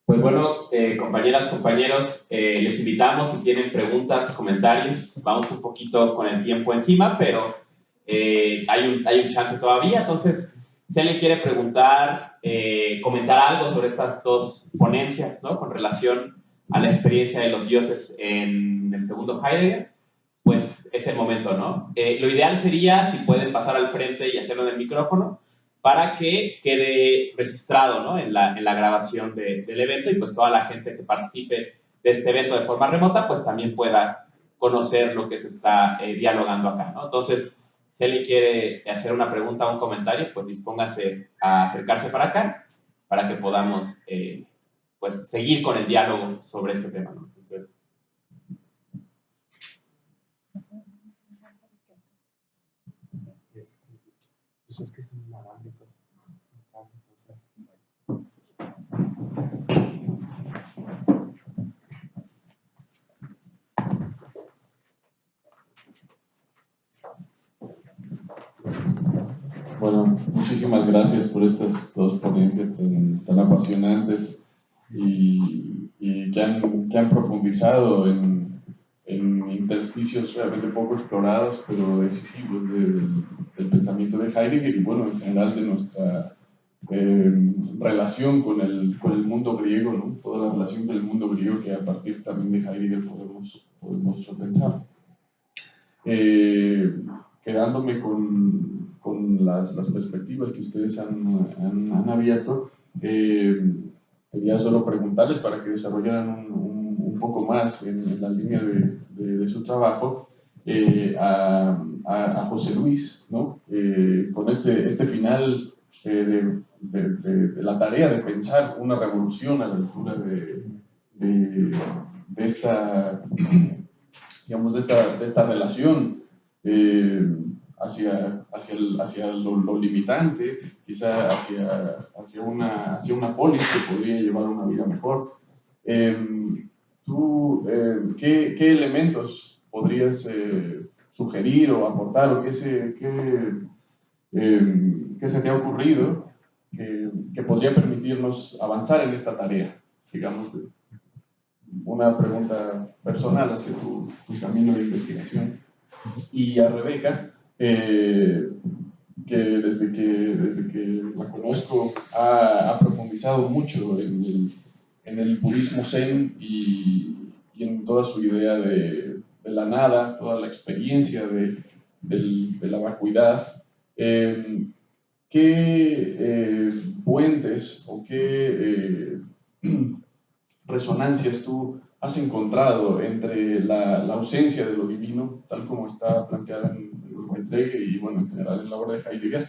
Pues bueno, compañeras, compañeros, les invitamos si tienen preguntas, comentarios. Vamos un poquito con el tiempo encima, pero hay un chance todavía. Entonces, si alguien quiere preguntar, comentar algo sobre estas dos ponencias, ¿no? Con relación a la experiencia de los dioses en el segundo Heidegger, pues es el momento, ¿no? Lo ideal sería si pueden pasar al frente y hacerlo en el micrófono, para que quede registrado, ¿no? en la grabación del evento y pues toda la gente que participe de este evento de forma remota pues también pueda conocer lo que se está dialogando acá, ¿no? Entonces, si alguien quiere hacer una pregunta o un comentario, pues dispóngase a acercarse para acá para que podamos pues seguir con el diálogo sobre este tema, ¿no? Entonces, pues es que es inalámbrico. Bueno, muchísimas gracias por estas dos ponencias tan apasionantes y que han profundizado en intersticios realmente poco explorados, pero decisivos del pensamiento de Heidegger y, bueno, en general de nuestra relación con el mundo griego, ¿no? Toda la relación con el mundo griego que a partir también de Heidegger podemos repensar. Quedándome con las perspectivas que ustedes han abierto, quería solo preguntarles para que desarrollaran un poco más en la línea de su trabajo a José Luis, ¿no? Con este final de la tarea de pensar una revolución a la altura de esta, digamos, de esta relación hacia lo limitante, quizá hacia una polis que podría llevar una vida mejor. ¿Qué elementos podrías sugerir o aportar, o qué se te ha ocurrido que podría permitirnos avanzar en esta tarea, digamos, una pregunta personal hacia tu camino de investigación? Y a Rebeca, que desde que la conozco ha profundizado mucho en el budismo zen y en toda su idea de la nada, toda la experiencia de la vacuidad. ¿Qué puentes o qué resonancias tú has encontrado entre la ausencia de lo divino, tal como está planteada en Maitreya y, bueno, en general en la obra de Heidegger,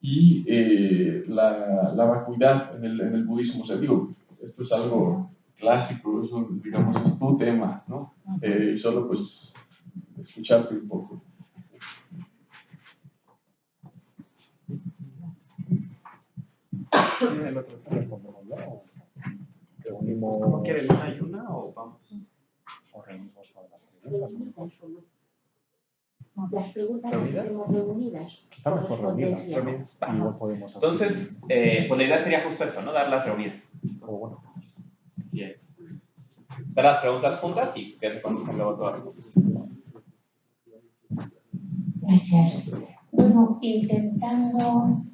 y la vacuidad en el budismo? O sea, digo, esto es algo clásico, eso, digamos, es tu tema, ¿no? Y solo, pues, escucharte un poco. ¿Tiene el otro teléfono, no? Pues, ¿cómo quiere, una y una o vamos? O reunimos a las preguntas. Las preguntas las tenemos reunidas. Está mejor reunidas. Igual podemos hacer. Entonces, pues la idea sería justo eso, ¿no? Dar las reunidas. O bueno. Bien. Dar las preguntas juntas y que contestan luego todas juntas. Gracias. Bueno, intentando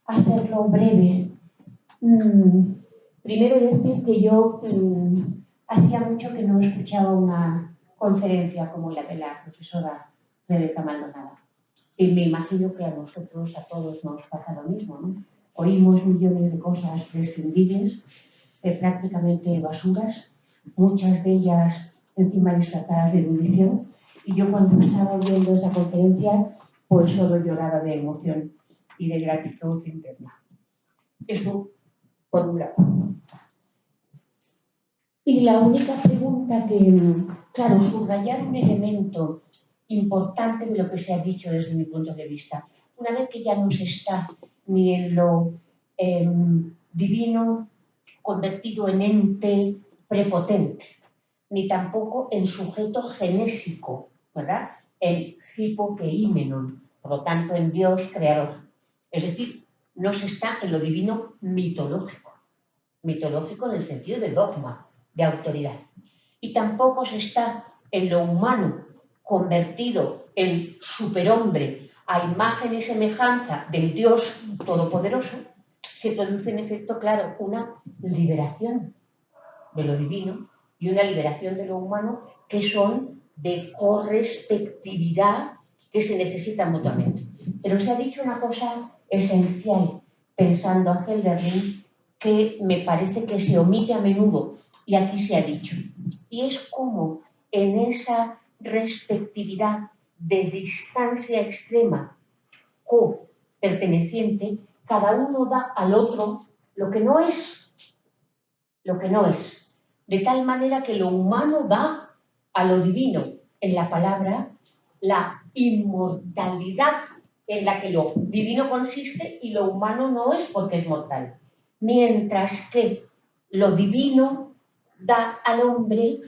hacerlo breve. Primero decir que yo hacía mucho que no escuchaba una conferencia como la de la profesora Rebeca Maldonado. Y me imagino que a nosotros, a todos, nos pasa lo mismo, ¿no? Oímos millones de cosas prescindibles, prácticamente basuras, muchas de ellas encima disfrazadas de erudición. Y yo, cuando estaba oyendo esa conferencia, pues solo lloraba de emoción y de gratitud interna. Eso por un lado. Y la única pregunta que, claro, subrayar un elemento importante de lo que se ha dicho desde mi punto de vista. Una vez que ya no se está ni en lo divino convertido en ente prepotente, ni tampoco en sujeto genésico, ¿verdad? En hipoqueimenon, por lo tanto en Dios creador. Es decir, no se está en lo divino mitológico. mitológico en el sentido de dogma, de autoridad. Y tampoco se está en lo humano convertido en superhombre a imagen y semejanza del Dios Todopoderoso. Se produce en efecto, claro, una liberación de lo divino y una liberación de lo humano que son de correspectividad que se necesitan mutuamente. Pero se ha dicho una cosa esencial, pensando a Hölderlin, que me parece que se omite a menudo, y aquí se ha dicho, y es como en esa respectividad de distancia extrema co-perteneciente, cada uno da al otro lo que no es, de tal manera que lo humano da a lo divino, en la palabra, la inmortalidad en la que lo divino consiste y lo humano no es porque es mortal. Mientras que lo divino da al hombre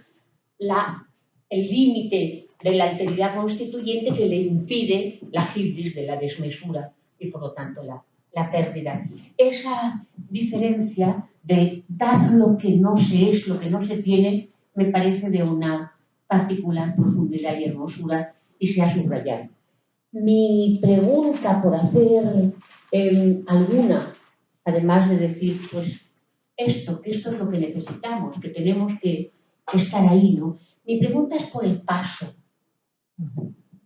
el límite de la alteridad constituyente que le impide la hibris de la desmesura y por lo tanto la pérdida. Esa diferencia de dar lo que no se es, lo que no se tiene, me parece de una particular profundidad y hermosura y se ha subrayado. Mi pregunta por hacer alguna, además de decir, pues que esto es lo que necesitamos, que tenemos que estar ahí, ¿no? Mi pregunta es por el paso.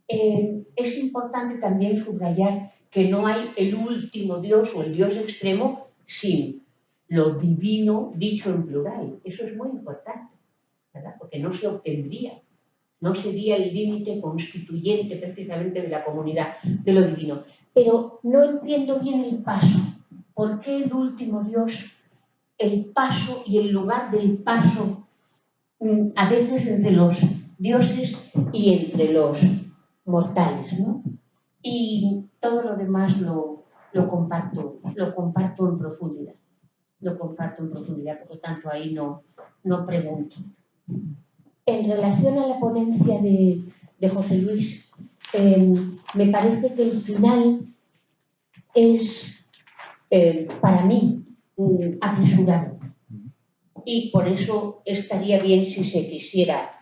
Es importante también subrayar que no hay el último Dios o el Dios extremo sin lo divino dicho en plural. Eso es muy importante, ¿verdad? Porque no se obtendría, no sería el límite constituyente precisamente de la comunidad de lo divino. Pero no entiendo bien el paso. ¿Por qué el último Dios, el paso y el lugar del paso a veces entre los dioses y entre los mortales, ¿no? Y todo lo demás lo comparto en profundidad. Lo comparto en profundidad, por lo tanto ahí no pregunto. En relación a la ponencia de José Luis, me parece que el final es, para mí, apresurado. Y por eso estaría bien si se quisiera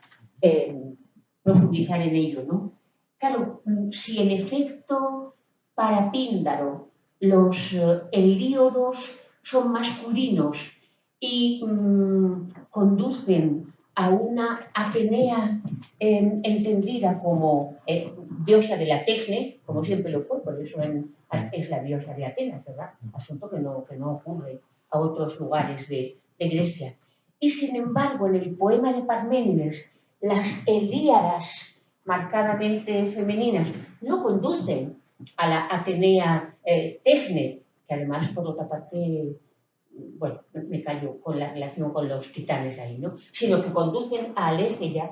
profundizar en ello, ¿no? Claro, si en efecto para Píndaro los helíodos son masculinos y conducen a una Atenea entendida como diosa de la tecne, como siempre lo fue, por eso es la diosa de Atenas, ¿verdad? Asunto que no ocurre a otros lugares de Grecia. Y sin embargo, en el poema de Parménides, las Helíadas marcadamente femeninas no conducen a la Atenea tecne, que además, por otra parte, bueno, me callo con la relación con los titanes ahí, ¿no? Sino que conducen a Aletheia.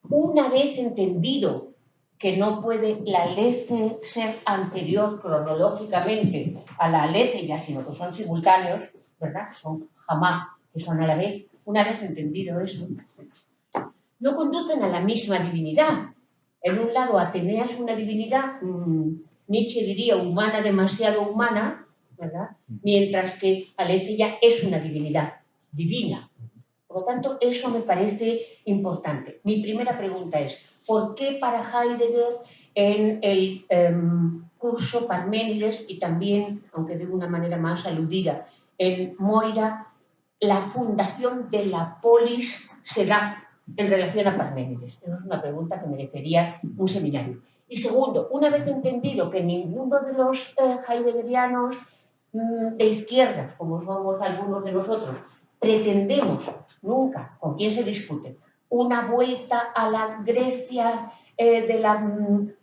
Una vez entendido que no puede la Alece ser anterior cronológicamente a la Aletheia, sino que son simultáneos, ¿verdad? Son jamás, que son a la vez. Una vez entendido eso, no conducen a la misma divinidad. En un lado, Atenea es una divinidad, Nietzsche diría humana, demasiado humana, ¿verdad? Mientras que Aletheia es una divinidad divina. Por lo tanto, eso me parece importante. Mi primera pregunta es, ¿por qué para Heidegger en el curso Parménides y también, aunque de una manera más aludida, en Moira, la fundación de la polis se da en relación a Parménides? Esa es una pregunta que merecería un seminario. Y segundo, una vez entendido que ninguno de los heideggerianos de izquierda, como somos algunos de nosotros, pretendemos nunca, con quién se discute, una vuelta a la Grecia de la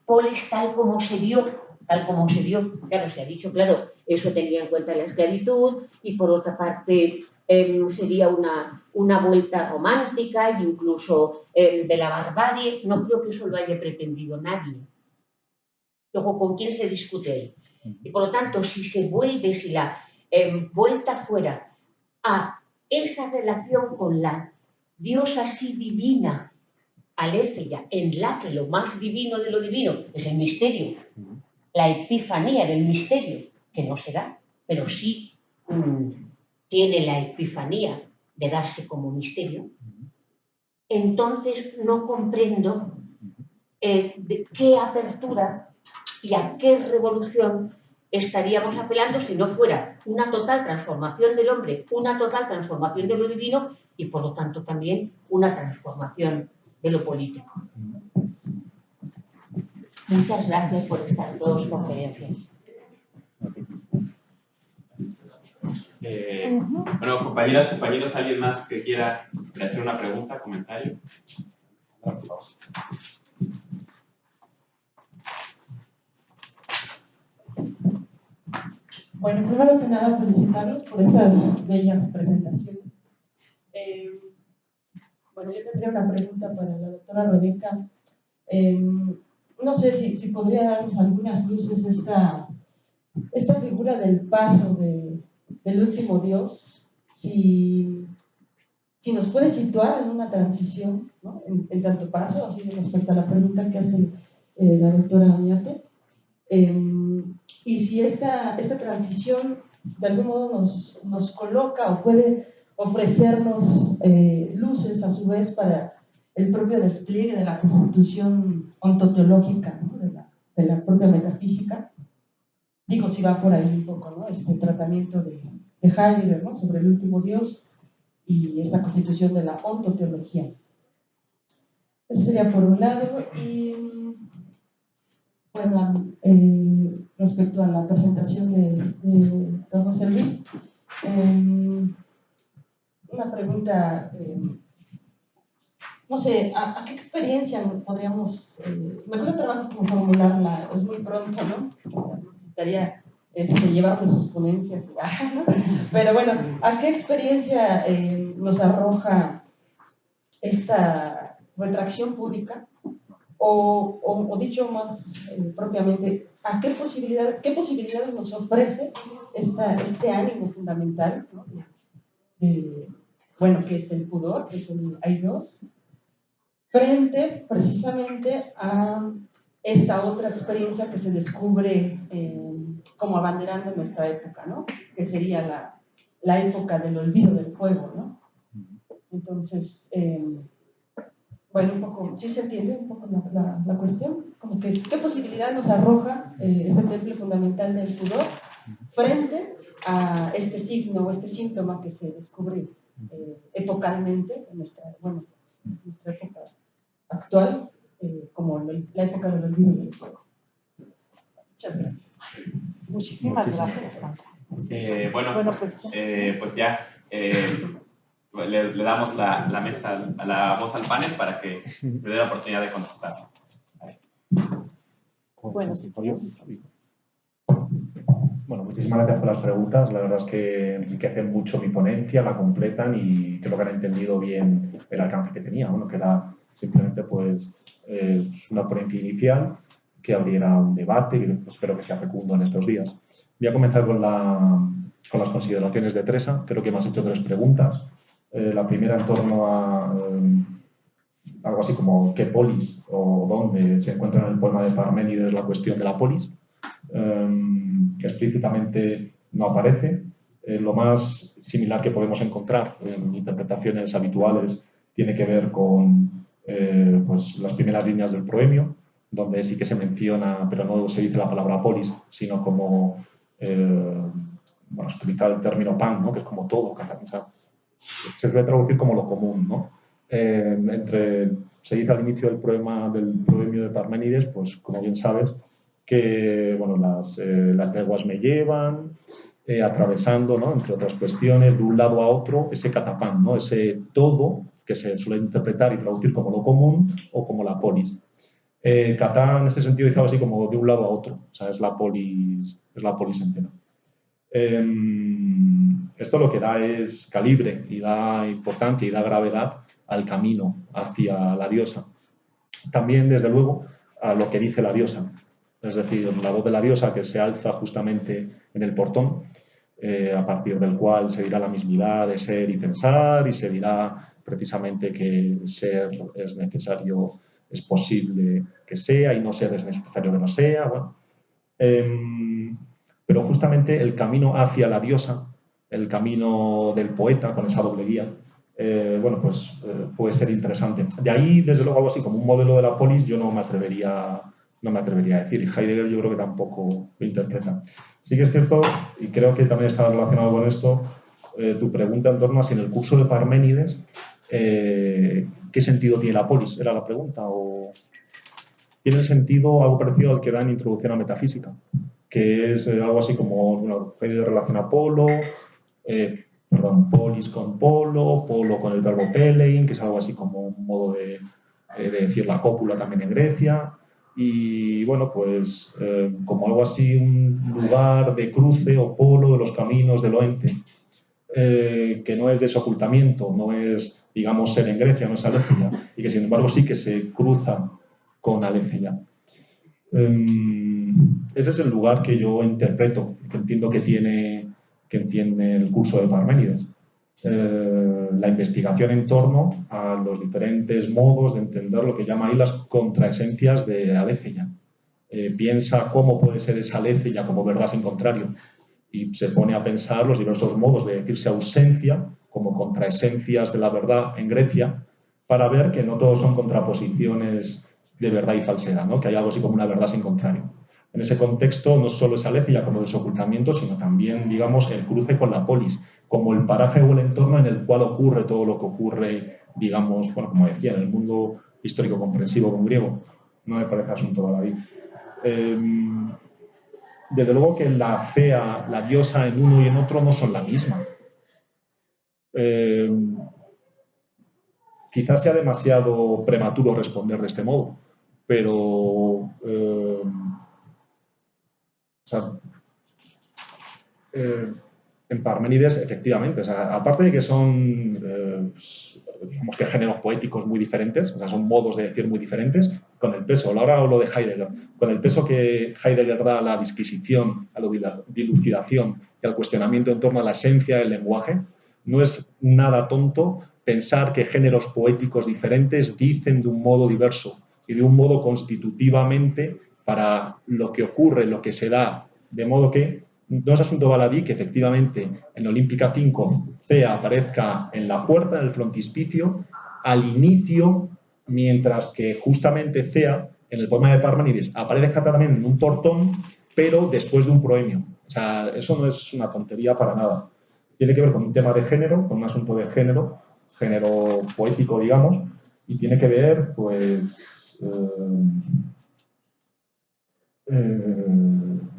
polis tal como se dio. Claro, se ha dicho, claro, eso tenía en cuenta la esclavitud y por otra parte sería una vuelta romántica e incluso de la barbarie. No creo que eso lo haya pretendido nadie. Luego, ¿con quién se discute ahí? Y por lo tanto, si la vuelta fuera a esa relación con la diosa así divina, Aletheia, en la que lo más divino de lo divino es el misterio, la epifanía del misterio, que no se da, pero sí tiene la epifanía de darse como misterio, entonces no comprendo de qué apertura y a qué revolución estaríamos apelando si no fuera una total transformación del hombre, una total transformación de lo divino y, por lo tanto, también una transformación de lo político. Muchas gracias por estas dos conferencias. Bueno, compañeras, compañeros, ¿alguien más que quiera hacer una pregunta, comentario? Bueno, primero que nada, felicitarlos por estas bellas presentaciones. Bueno, yo tendría una pregunta para la doctora Rebeca. No sé si podría darnos algunas luces esta figura del paso del último Dios, si nos puede situar en una transición, ¿no? en tanto paso, así respecto a la pregunta que hace la doctora Oñate. Y si esta transición de algún modo nos coloca o puede ofrecernos luces a su vez para el propio despliegue de la constitución ontoteológica, ¿no? de la propia metafísica. Digo, si va por ahí un poco, ¿no? Este tratamiento de Heidegger, ¿no? Sobre el último Dios y esta constitución de la ontoteología. Eso sería por un lado. Y bueno, respecto a la presentación de don José Luis, una pregunta, no sé, ¿a qué experiencia podríamos, me cuesta trabajo como formularla, es muy pronto, ¿no? O sea, necesitaría llevarme sus ponencias, ¿no? Pero bueno, ¿a qué experiencia nos arroja esta retracción pública? O dicho más propiamente, ¿a qué posibilidades nos ofrece este ánimo fundamental, ¿no? Bueno, que es el pudor, que es el aidos, frente precisamente a esta otra experiencia que se descubre como abanderando nuestra época, ¿no? Que sería la época del olvido del fuego, ¿no? Entonces, bueno, un poco, ¿sí se entiende un poco la cuestión? Como que, ¿qué posibilidad nos arroja este temple fundamental del pudor frente a este signo o este síntoma que se descubre epocalmente en nuestra época actual, como la época del olvido del fuego? Muchas gracias. Muchísimas gracias, Sandra. Bueno, pues ya le damos la mesa, la voz al panel para que se dé la oportunidad de contestar. Bueno, sí. Bueno, muchísimas gracias por las preguntas. La verdad es que enriquecen mucho mi ponencia, la completan y creo que han entendido bien el alcance que tenía. Bueno, que era simplemente pues una ponencia inicial que abriera un debate y espero que sea fecundo en estos días. Voy a comenzar con las consideraciones de Teresa. Creo que me has hecho 3 preguntas. La primera en torno a algo así como qué polis o dónde se encuentra en el poema de Parménides la cuestión de la polis, que explícitamente no aparece. Lo más similar que podemos encontrar en interpretaciones habituales tiene que ver con pues las primeras líneas del proemio, donde sí que se menciona, pero no se dice la palabra polis, sino como bueno, se utiliza el término pan, ¿no? Que es como todo, o sea, se suele traducir como lo común, ¿no? Se dice al inicio del proemio de Parménides, pues como bien sabes, que bueno, las leguas me llevan, atravesando, ¿no? Entre otras cuestiones, de un lado a otro, ese catapán, ¿no? Ese todo que se suele interpretar y traducir como lo común o como la polis. Catán, en este sentido, dice algo así como de un lado a otro, o sea, es la polis entera. Esto lo que da es calibre y da importancia y da gravedad al camino hacia la diosa. También, desde luego, a lo que dice la diosa. Es decir, la voz de la diosa que se alza justamente en el portón, a partir del cual se dirá la mismidad de ser y pensar y se dirá precisamente que ser es necesario, es posible que sea y no ser es necesario que no sea. Bueno, pero justamente el camino hacia la diosa el camino del poeta con esa doble guía, bueno, pues puede ser interesante. De ahí, desde luego, algo así como un modelo de la polis, yo no me atrevería a decir, y Heidegger yo creo que tampoco lo interpreta. Sí que es cierto, y creo que también está relacionado con esto, tu pregunta en torno a si en el curso de Parménides, ¿qué sentido tiene la polis? ¿Era la pregunta? ¿O tiene sentido algo parecido al que da en Introducción a Metafísica? Que es algo así como, bueno, Heidegger relaciona polis con polo con el verbo pelein, que es algo así como un modo de decir la cópula también en Grecia. Y bueno, pues como algo así, un lugar de cruce o polo de los caminos del Oente, que no es desocultamiento, no es, digamos, ser en Grecia, no es Aletheia, y que sin embargo sí que se cruza con Aletheia. Ese es el lugar que yo interpreto, que entiendo que tiene el curso de Parménides. La investigación en torno a los diferentes modos de entender lo que llama ahí las contraesencias de Aletheia. Piensa cómo puede ser esa Aletheia como verdad sin contrario y se pone a pensar los diversos modos de decirse ausencia como contraesencias de la verdad en Grecia para ver que no todos son contraposiciones de verdad y falsedad, ¿no? Que hay algo así como una verdad sin contrario. En ese contexto no solo es Aletheia como desocultamiento, sino también, digamos, el cruce con la polis, como el paraje o el entorno en el cual ocurre todo lo que ocurre, digamos, bueno, como decía, en el mundo histórico comprensivo con griego. No me parece asunto baladí. Desde luego que la Cea, la diosa en uno y en otro no son la misma. Quizás sea demasiado prematuro responder de este modo, pero en Parménides, efectivamente, o sea, aparte de que son digamos que géneros poéticos muy diferentes, o sea, son modos de decir muy diferentes, con el peso, ahora hablo de Heidegger, con el peso que Heidegger da a la disquisición, a la dilucidación y al cuestionamiento en torno a la esencia del lenguaje, no es nada tonto pensar que géneros poéticos diferentes dicen de un modo diverso y de un modo constitutivamente para lo que ocurre, lo que se da, de modo que no es asunto baladí que efectivamente en Olímpica 5 Cea aparezca en la puerta, en el frontispicio, al inicio, mientras que justamente Cea, en el poema de Parménides, aparezca también en un portón, pero después de un proemio. O sea, eso no es una tontería para nada. Tiene que ver con un tema de género, con un asunto de género poético, digamos, y tiene que ver, pues,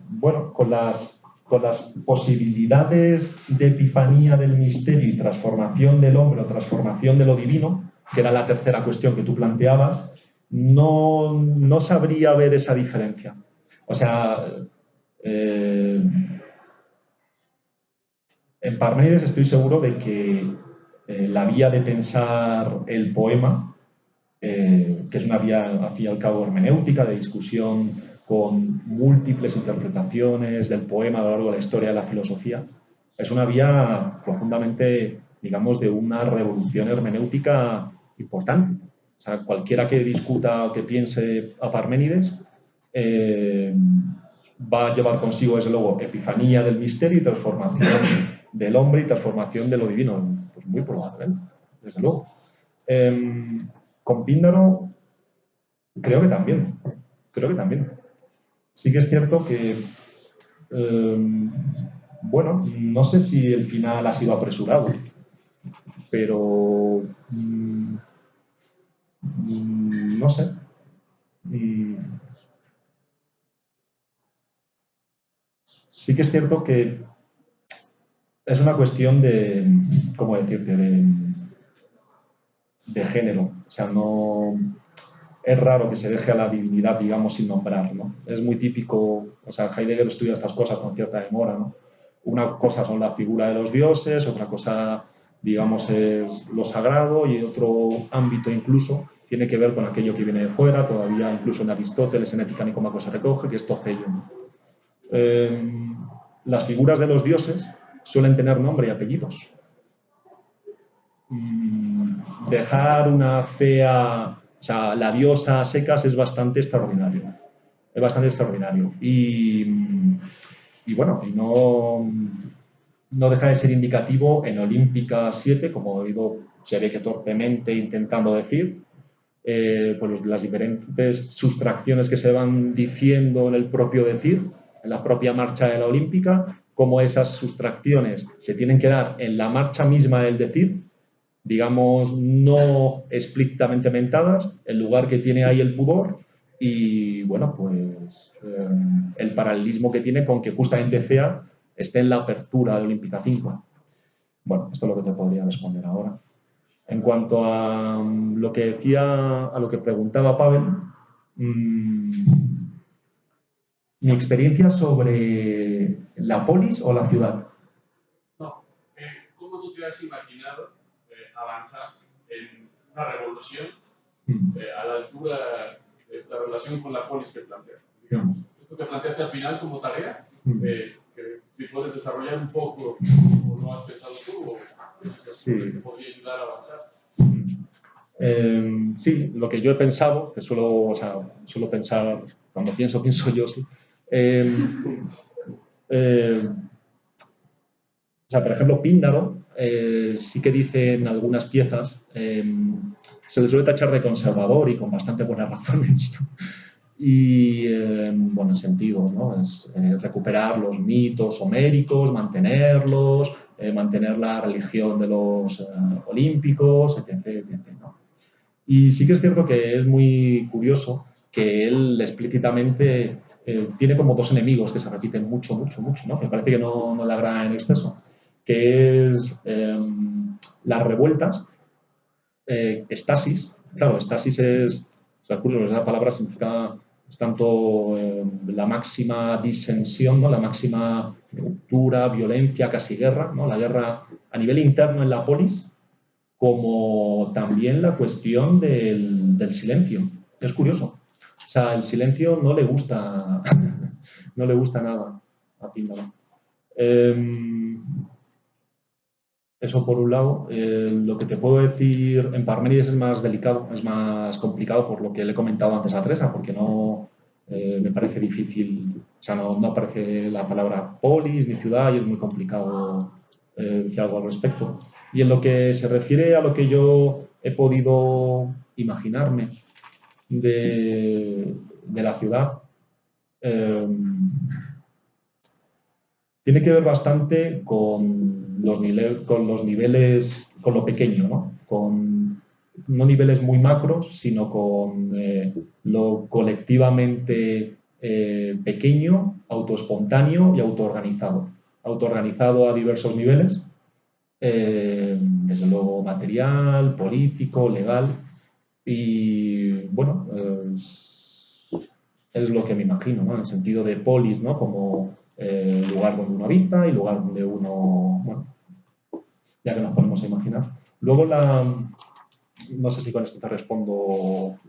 bueno, con las posibilidades de epifanía del misterio y transformación del hombre o transformación de lo divino, que era la tercera cuestión que tú planteabas, no sabría ver esa diferencia. O sea, en Parménides estoy seguro de que la vía de pensar el poema, que es una vía, al fin y al cabo, hermenéutica, de discusión con múltiples interpretaciones del poema a lo largo de la historia de la filosofía, es una vía profundamente, digamos, de una revolución hermenéutica importante. O sea, cualquiera que discuta o que piense a Parménides va a llevar consigo, desde luego, epifanía del misterio y transformación del hombre y transformación de lo divino. Pues muy probablemente, desde luego. Con Píndaro, creo que también. Sí que es cierto que, bueno, no sé si el final ha sido apresurado, pero no sé. Sí que es cierto que es una cuestión de, ¿cómo decirte?, de género. O sea, no... Es raro que se deje a la divinidad, digamos, sin nombrar, ¿no? Es muy típico, o sea, Heidegger estudia estas cosas con cierta demora, ¿no? Una cosa son la figura de los dioses, otra cosa, digamos, es lo sagrado y otro ámbito incluso tiene que ver con aquello que viene de fuera, todavía incluso en Aristóteles, en Ética Nicómaco se recoge, que es tocello, ¿no? Las figuras de los dioses suelen tener nombre y apellidos. Dejar una fea... O sea, la diosa a secas es bastante extraordinario. Y bueno, no deja de ser indicativo en Olímpica 7, como he oído, se ve que torpemente intentando decir, pues las diferentes sustracciones que se van diciendo en el propio decir, en la propia marcha de la Olímpica, cómo esas sustracciones se tienen que dar en la marcha misma del decir, digamos, no estrictamente mentadas, el lugar que tiene ahí el pudor y, bueno, pues el paralelismo que tiene con que justamente CEA esté en la apertura de Olímpica 5. Bueno, esto es lo que te podría responder ahora. En cuanto a lo que decía, a lo que preguntaba Pavel, mi experiencia sobre la polis o la ciudad. No, ¿cómo tú te has imaginado avanzar en una revolución a la altura de esta relación con la polis que planteaste? Digamos, esto que planteaste al final como tarea, que si puedes desarrollar un poco o lo has pensado tú, o eso que te podría ayudar a avanzar. Sí, lo que yo he pensado, que suelo pensar, cuando pienso yo, sí. O sea, por ejemplo, Píndaro sí que dice en algunas piezas, se le suele tachar de conservador y con bastante buenas razones, ¿no? Y, bueno, sentido, ¿no? Es recuperar los mitos homéricos, mantenerlos, mantener la religión de los olímpicos, etc., etc., ¿no? Y sí que es cierto que es muy curioso que él explícitamente tiene como dos enemigos que se repiten mucho, ¿no? Que parece que no le agradan en exceso, que es las revueltas, estasis. Claro, estasis es, esa palabra significa es tanto la máxima disensión, ¿no? La máxima ruptura, violencia, casi guerra, ¿no? La guerra a nivel interno en la polis, como también la cuestión del silencio. Es curioso. O sea, el silencio no le gusta, no le gusta nada a Píndaro. Eso por un lado. Lo que te puedo decir en Parménides es más delicado, es más complicado por lo que le he comentado antes a Teresa, porque no me parece difícil, o sea, no aparece la palabra polis ni ciudad y es muy complicado decir algo al respecto. Y en lo que se refiere a lo que yo he podido imaginarme de la ciudad, tiene que ver bastante con los niveles, con lo pequeño, ¿no? Con no niveles muy macros, sino con lo colectivamente pequeño, autoespontáneo y autoorganizado. Autoorganizado a diversos niveles, desde luego material, político, legal, y bueno, es lo que me imagino, ¿no? En el sentido de polis, ¿no? Como lugar donde uno habita y lugar donde uno, bueno, ya que nos ponemos a imaginar. Luego no sé si con esto te respondo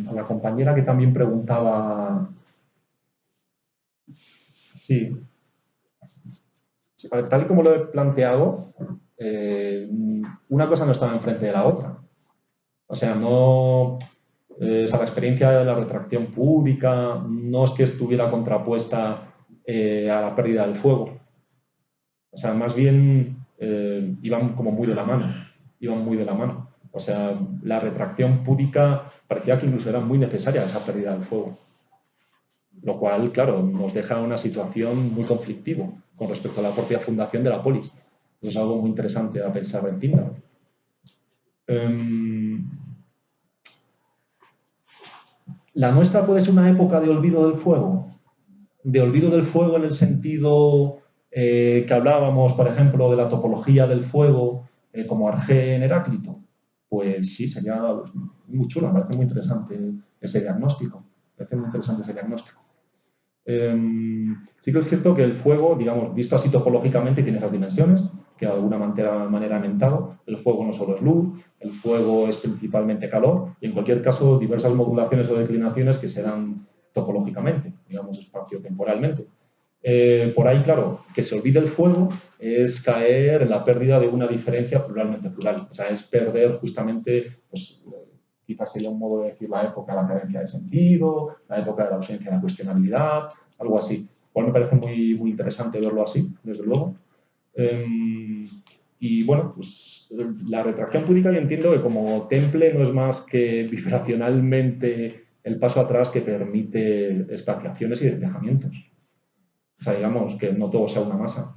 a la compañera que también preguntaba. Sí. Tal y como lo he planteado, una cosa no estaba enfrente de la otra. O sea, no... la experiencia de la retracción pública no es que estuviera contrapuesta a la pérdida del fuego. O sea, más bien iban como muy de la mano. Iban muy de la mano. O sea, la retracción pública parecía que incluso era muy necesaria esa pérdida del fuego. Lo cual, claro, nos deja una situación muy conflictiva con respecto a la propia fundación de la polis. Eso es algo muy interesante a pensar en Píndaro. ¿La nuestra puede ser una época de olvido del fuego? De olvido del fuego en el sentido que hablábamos, por ejemplo, de la topología del fuego como Argé en Heráclito. Pues sí, sería muy chulo, me parece muy interesante ese diagnóstico. Me parece muy interesante ese diagnóstico. Sí que es cierto que el fuego, digamos, visto así topológicamente, tiene esas dimensiones que de alguna manera he mentado. El fuego no solo es luz, el fuego es principalmente calor y en cualquier caso diversas modulaciones o declinaciones que se dan topológicamente, digamos, espacio-temporalmente. Por ahí, claro, que se olvide el fuego es caer en la pérdida de una diferencia pluralmente plural. O sea, es perder justamente, pues, quizás sería un modo de decir la época de la carencia de sentido, la época de la ausencia de cuestionabilidad, algo así. cual me parece muy, muy interesante verlo así, desde luego. Y bueno, pues la retracción púdica yo entiendo que como temple no es más que vibracionalmente el paso atrás que permite espaciaciones y despejamientos. O sea, digamos que no todo sea una masa.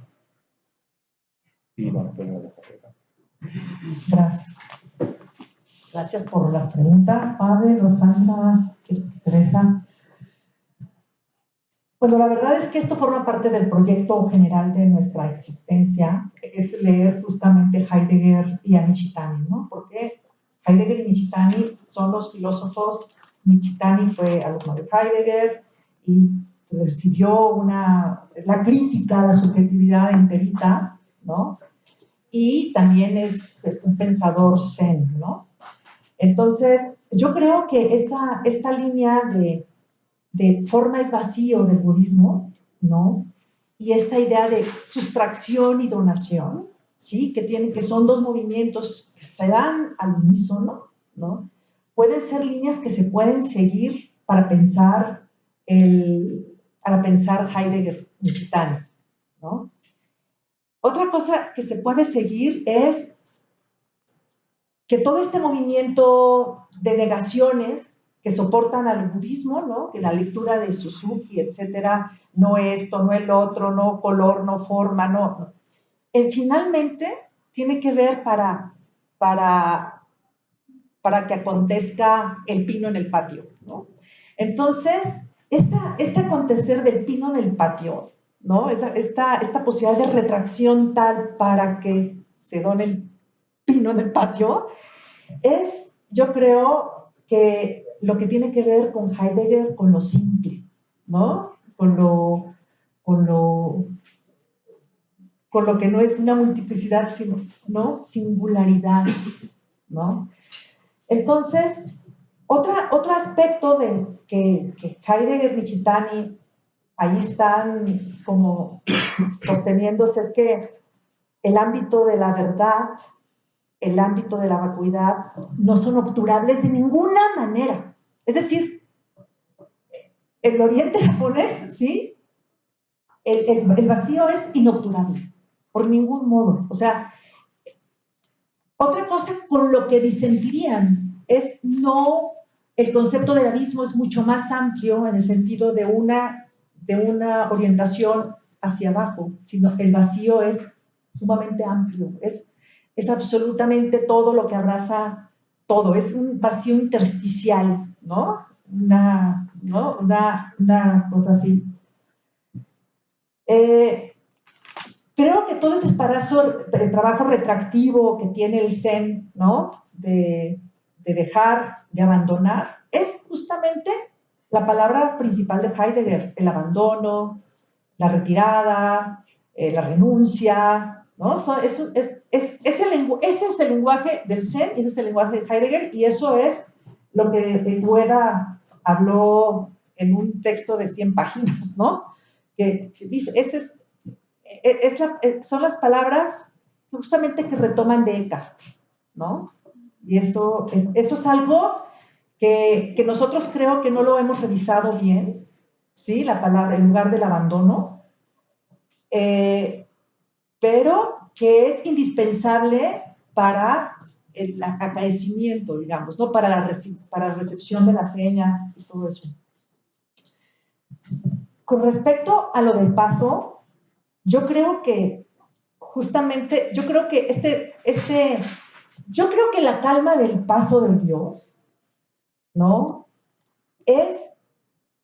Y bueno, pues lo dejo. Gracias. Gracias por las preguntas, Padre, Rosanda, Teresa. Bueno, la verdad es que esto forma parte del proyecto general de nuestra existencia, es leer justamente Heidegger y a Nishitani, ¿no? Porque Heidegger y Nishitani son los filósofos. Nishitani fue alumno de Heidegger y recibió la crítica a la subjetividad enterita, ¿no? Y también es un pensador zen, ¿no? Entonces, yo creo que esta línea de forma es vacío del budismo, ¿no? Y esta idea de sustracción y donación, ¿sí? Que son dos movimientos que se dan al unísono, ¿no? Pueden ser líneas que se pueden seguir para pensar Heidegger, Nishitani, ¿no? Otra cosa que se puede seguir es que todo este movimiento de negaciones que soportan al budismo, ¿no? Que la lectura de Suzuki, etcétera, no esto, no el otro, no color, no forma, no. Finalmente tiene que ver para que acontezca el pino en el patio, ¿no? Entonces, este acontecer del pino en el patio, ¿no? Esta posibilidad de retracción tal para que se done el pino en el patio, es, yo creo, que lo que tiene que ver con Heidegger, con lo simple, ¿no? Con lo que no es una multiplicidad, sino, ¿no? Singularidad, ¿no? Entonces, otro aspecto de que Heidegger y Nishitani ahí están como sosteniéndose es que el ámbito de la verdad, el ámbito de la vacuidad, no son obturables de ninguna manera. Es decir, el oriente japonés, ¿sí? El vacío es inobturable, por ningún modo. O sea, otra cosa con lo que disentirían es no, el concepto de abismo es mucho más amplio en el sentido de una orientación hacia abajo, sino el vacío es sumamente amplio, es absolutamente todo lo que abraza todo, es un vacío intersticial, ¿no? Una cosa así. Creo que todo ese trabajo retractivo que tiene el Zen, ¿no? De dejar, de abandonar, es justamente la palabra principal de Heidegger, el abandono, la retirada, la renuncia, ¿no? Ese es el lenguaje del Zen, ese es el lenguaje de Heidegger, y eso es lo que Ueda habló en un texto de 100 páginas, ¿no? Que dice, son las palabras justamente que retoman de Eckhart, ¿no? Y eso es algo que nosotros creo que no lo hemos revisado bien, ¿sí? La palabra, en lugar del abandono, pero que es indispensable para el acaecimiento, digamos, ¿no? Para la recepción de las señas y todo eso. Con respecto a lo del paso, yo creo que justamente, yo creo que la calma del paso de Dios, ¿no? Es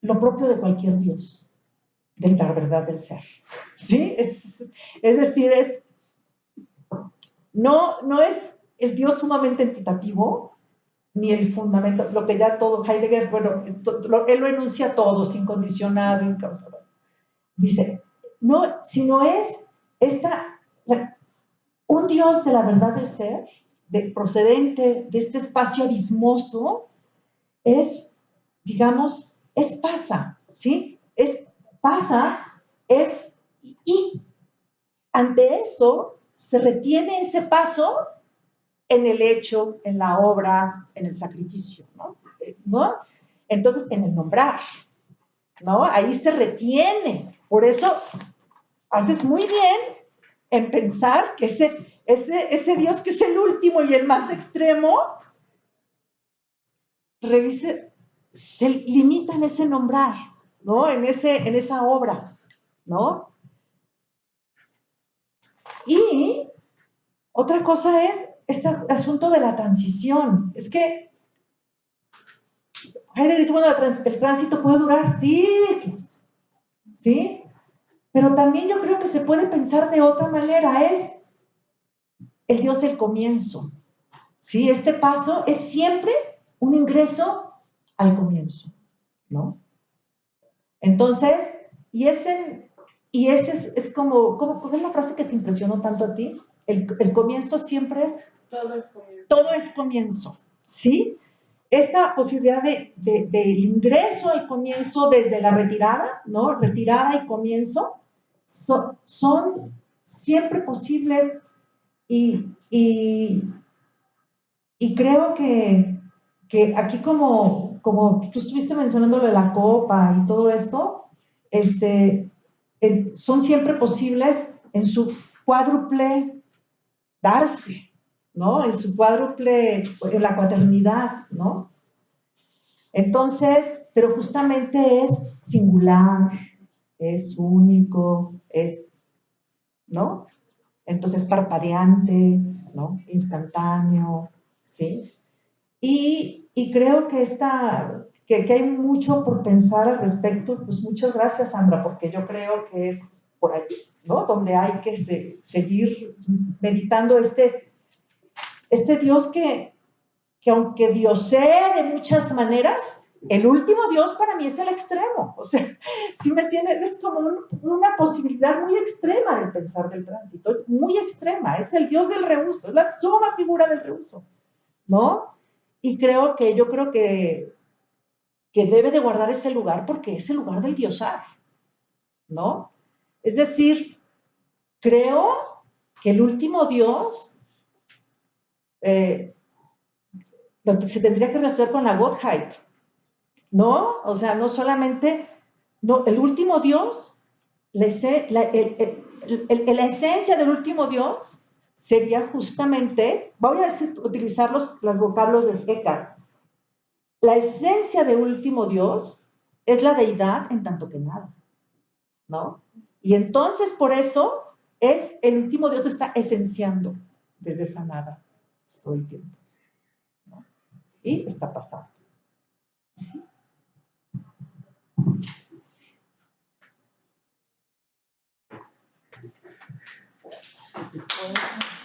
lo propio de cualquier Dios, de la verdad del ser, ¿sí? Es decir, no es el Dios sumamente entitativo, ni el fundamento, lo que ya todo Heidegger, bueno, él lo enuncia todo, sin condicionado, incausado. Dice, no, sino es un Dios de la verdad del ser, procedente de este espacio abismoso, digamos, pasa, ¿sí? Y ante eso se retiene ese paso en el hecho, en la obra, en el sacrificio, ¿no? Entonces, en el nombrar, ¿no? Ahí se retiene. Por eso haces muy bien en pensar que ese Dios que es el último y el más extremo, se limita en ese nombrar, ¿no? En esa obra, ¿no? Y otra cosa es este asunto de la transición. Es que Heidegger dice, bueno, el tránsito puede durar siglos, ¿sí? Pero también yo creo que se puede pensar de otra manera, es el Dios del comienzo, ¿sí? Este paso es siempre un ingreso al comienzo, ¿no? Entonces, ese es como, ¿cuál es la frase que te impresionó tanto a ti? El comienzo siempre es... Todo es comienzo. Todo es comienzo, ¿sí? Esta posibilidad del ingreso al comienzo desde la retirada, ¿no? Retirada y comienzo, son siempre posibles y creo que aquí como tú estuviste mencionando lo de la copa y todo esto, son siempre posibles en su cuádruple darse, ¿no? En su cuádruple, en la cuaternidad, ¿no? Entonces, pero justamente es singular, es único, ¿no? Entonces parpadeante, ¿no? Instantáneo, ¿sí? Y creo que que hay mucho por pensar al respecto. Pues muchas gracias, Sandra, porque yo creo que es por allí, ¿no? Donde hay que seguir meditando este Dios que aunque diosee de muchas maneras, el último Dios para mí es el extremo. O sea, si me entiendes, es como una posibilidad muy extrema de pensar del tránsito. Es muy extrema, es el Dios del reuso, es la suma figura del reuso, ¿no? Y yo creo que debe de guardar ese lugar porque es el lugar del diosar, ¿no? Es decir, creo que el último Dios se tendría que relacionar con la Godheit, ¿no? O sea, no solamente, no, el último Dios, la esencia del último Dios sería justamente, voy a utilizar los vocablos de Eckhart, la esencia del último Dios es la deidad en tanto que nada, ¿no? Y entonces por eso el último Dios está esenciando desde esa nada todo el tiempo, ¿no? Y está pasando. Pues